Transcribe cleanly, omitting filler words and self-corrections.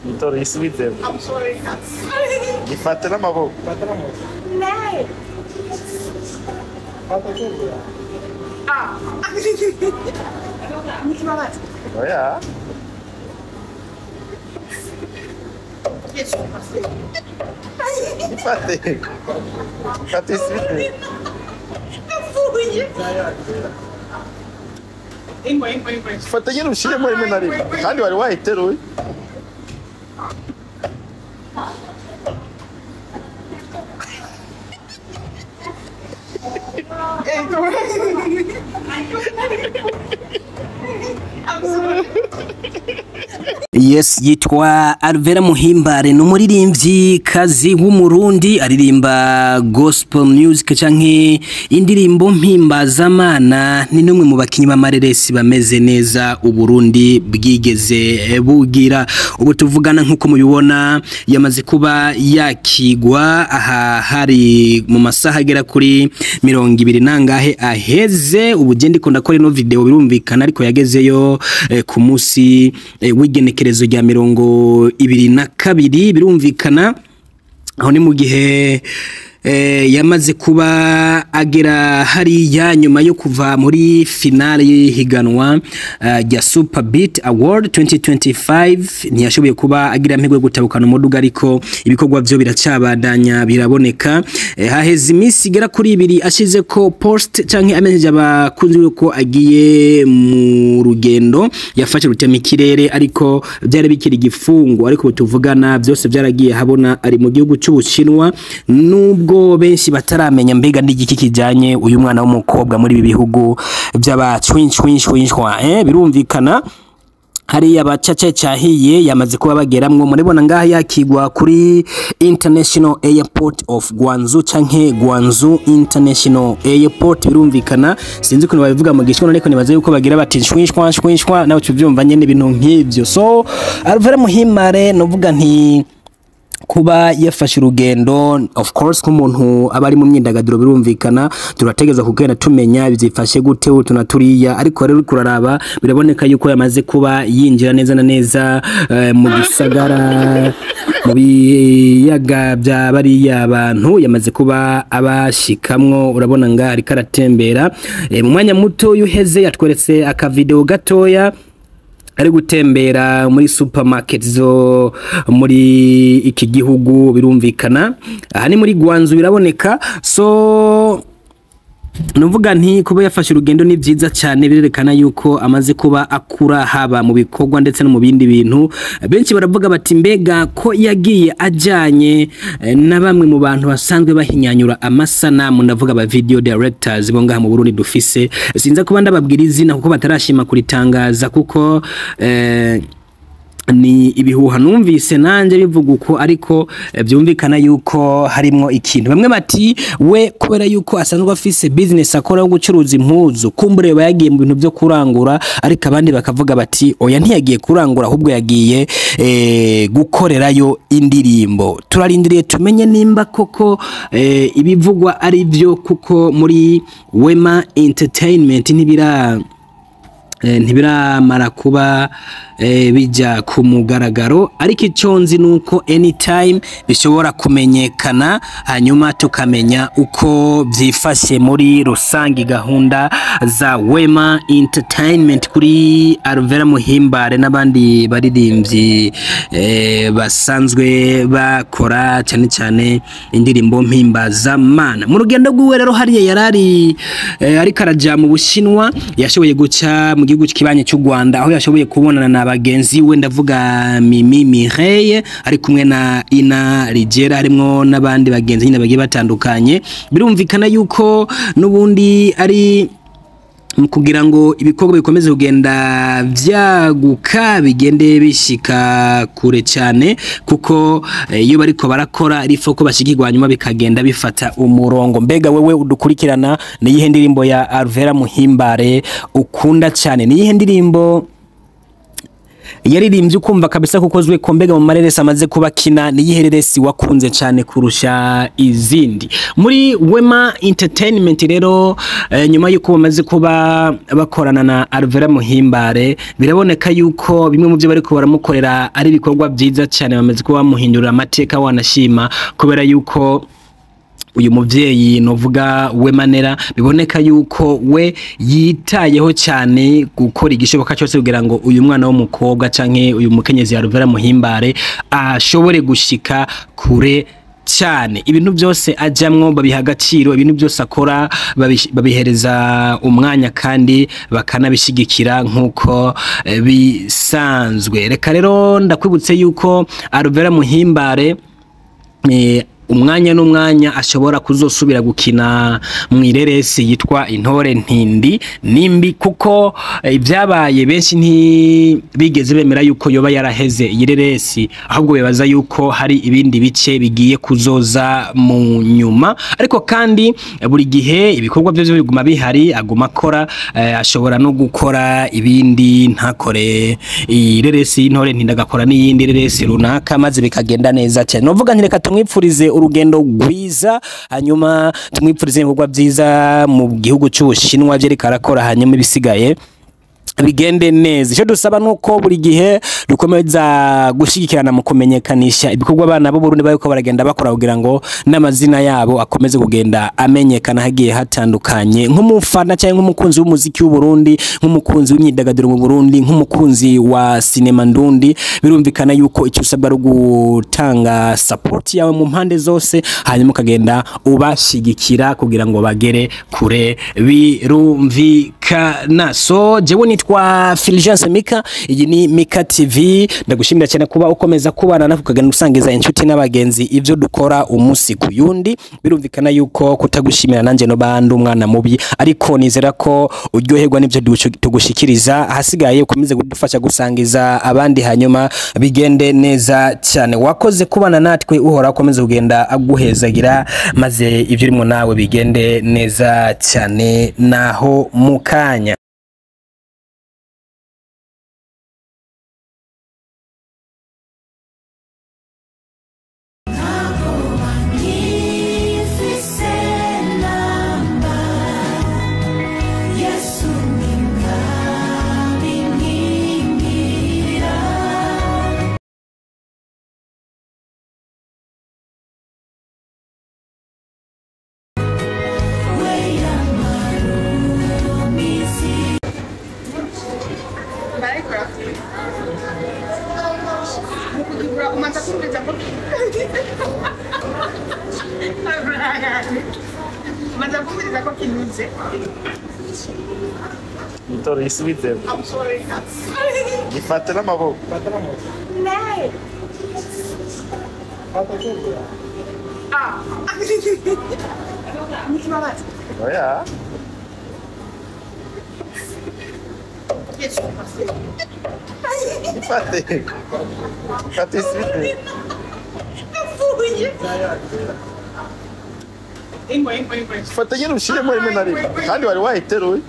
Vittorio, isso me deu. De fato, na mão. Não. Ah. Muito barato. Olha. Empatei. Empatei esse vídeo. Eu fui. Engoi. Fatanya no Chile, mãe, menari. Olha, olha, vai ter hoje. Yes, yitwa Alvera Muhimbare n'umuririmbyi kazi w'umurundi aririmba gospel music canke indirimbo mpimbazamana. Ni numwe mu bakinyi b'amareresi bameze neza uburundi bwigeze bugira. Ubu tuvugana nkuko mubibona yamaze kuba yakigwa aha hari mu masaha agera kuri 20 nangahe aheze. Ubu je ndiko ndakora ino video birumvikana ariko yagezeyo ku musi w'igenekerezo rya 22 birumvikana aho ni mu gihe yamaze kuba agera hariya nyuma yo kuva muri finale y'ihiganwa rya Super Beat Award 2025. ntiyashoboye kuba agira amahirwe gutabukana umuduga ariko ibikorwa byo biracabandanya biraboneka. Haheze iminsi igera kuri 2 ashize ko post canke amenyeje abakunzi ko agiye mu rugendo yafashe rutema ikirere ariko byari bikiri gifungo ariko tuvugana byose byaragiye habona ari mu gihugu cy'Ubushinwa. Nubwo benshi bataramenya mbega n'igiki kijanye uyu mwana w'umukobwa muri ibi bihugu by'aba twinshwa birumvikana hari abacaca cyahiye yamaze kuba bageramwo. Muribona ngaha yakigwa kuri International Airport of Guangzhou canke Guangzhou International Airport birumvikana. Sinzi ko babivuga mu gishwana ariko nibaze yuko bagira bati shwishwa nawe tuvyumva nyene ibintu nk'ivyo. So Alvera Muhimbare novuga nti kuba yafashe urugendo of course nk'umuntu abari mu myidagaduro birumvikana turategeza kugenda tumenya bizifashe gute tunaturiya ariko rero kuraraba biraboneka yuko yamaze kuba yinjira neza na neza mu gisagara mu biyaga bya bariya abantu yamaze kuba abashikamwo. Urabona nga ari karatembera mu mwanya muto yuheze yatweretse aka video gatoya ari gutembera muri supermarket zo muri iki gihugu birumvikana. Aha ni muri Guangzhou biraboneka. So nuvuga nti kuba yafashe urugendo ni byiza cyane birerekana yuko amaze kuba akura haba mu bikorwa ndetse no mu bindi bintu. Benshi baravuga bati mbega ko yagiye ajanye na bamwe mu bantu basanzwe bahinyanyura amasanamu ndavuga aba video directors bo ngaha mu Burundi dufise. Sinza kuba ndababwira izina kuko batarashima kuritangaza kuko ni ibihuha numvise nanje bivuga uko ariko byumvikana yuko harimo ikintu. Bamwe bati we kubera yuko asanzwe afise business akora yo gucuruza impuzu kumbure bayagiye mu bintu byo kurangura ariko abandi bakavuga bati oya ntiyagiye kurangura ahubwo yagiye gukorerayo indirimbo. Turarindiriye tumenye nimba koko ibivugwa ari byo kuko muri Wema Entertainment ntibiramara kuba bija ku mugaragaro ariko iconzi nuko anytime bishobora kumenyekana hanyuma tukamenya uko byifashe muri rusangi gahunda za Wema Entertainment kuri Alvera Muhimbare n'abandi baririmbyi basanzwe bakora cyane cyane indirimbo mpimbazamana. Mu rugendo rw'uwe rero hariya yarari ariko araja mu Bushinwa yashoboye guca mu gihugu kibanye cy'u Rwanda aho yashoboye kubonana na bagenzi we ndavuga Mimi Mireille ari kumwe na Ina Rigera harimo n'abandi bagenzi nyine bagiye batandukanye. Birumvikana yuko nubundi ari kugira ngo ibikorwa bikomeze kugenda byaguka bigende bishika kure cyane kuko iyo bariko barakora rifo ko bashikirwa nyuma bikagenda bifata umurongo. Mbega wewe udukurikirana ni yihe ndirimbo ya Alvera Muhimbare ukunda cyane? Ni yihe ndirimbo yaririmbye ukumva kabisa kuko zwe kombega mu mareresi amaze kuba kina ni yihereresi wakunze cyane kurusha izindi muri Wema Entertainment rero nyuma yuko bamaze kuba bakorana na Alvera Muhimbare biraboneka yuko bimwe mu byo bari ko baramukorera ari ibikorwa byiza cyane bamaze kuba bamuhindurira amateka wanashima kubera yuko uyu muvyeyi novuga Wemanera biboneka yuko we yitayeho cyane gukora igishoboka cyose kugira ngo uyu mwana w'umukobwa canke uyu mukenyezi Alvera Muhimbare ashobore gushika kure cyane ibintu byose ajamwo babiha agaciro ibintu byose akora babihereza umwanya kandi bakanabishigikira nkuko bisanzwe reka rero ndakwibutse yuko Alvera Muhimbare umwanya n'umwanya ashobora kuzosubira gukina mu ireresi yitwa Intore Ntindi nimbi kuko ibyabaye benshi ntibigeze bemera yuko yoba yaraheze ireresi ahubwo bebaza yuko hari ibindi bice bigiye kuzoza mu nyuma ariko kandi buri gihe ibikorwa byo biguma bihari aguma akora ashobora no gukora ibindi ntakore ireresi Intore Ntindi agakora n'iyindi ireresi runaka maze bikagenda neza cyane novuga ntireka tumwipfurize urugendo gwiza hanyuma tumwipfurize ibikorwa byiza mu gihugu cy'Ubushinwa bye rikarakora hanyuma ibisigaye bigende neza icyo dusaba nuko buri gihe dukomeza gushigikirana mu kumenyekanisha ibikorwa abana bo Burundi bariko baragenda bakora kugira ngo n'amazina yabo akomeze kugenda amenyekana hagiye hatandukanye nk'umufana cyangwa nk'umukunzi w'umuziki w'u Burundi nk'umukunzi w'imyidagaduro mu Burundi nk'umukunzi wa sinema ndundi birumvikana yuko icyo usabwa ari gutanga support yawe mu mpande zose hanyuma ukagenda ubashigikira kugira ngo bagere kure birumvikana so jewe nitwa Fulgence Mika iyi ni Mika TV ndagushimira cyane kuba ukomeza kubana na kugana gusangiza inshuti n'abagenzi ivyo dukora umunsi ku yundi birumvikana yuko kutagushimira nanje no bandi umwana mubi ariko nizera ko uryoherwa n'ivyo tugushikiriza hasigaye ukomeze kudufasha gusangiza abandi hanyuma bigende neza cyane wakoze kubana natwe uhora ukomeze kugenda aguhezagira maze ivyo urimo nawe bigende neza cyane naho mukanya Intore isubite. I'm sorry, not sorry. Gifate n'amaboko. Nee. Ah. Nicht mal was. Oh ja. Jetzt schon passiert. Gifate. Gifate isubite. Ingwe. Gifate nyine ushiremo rimwe na rimwe kandi wari wahiteruye.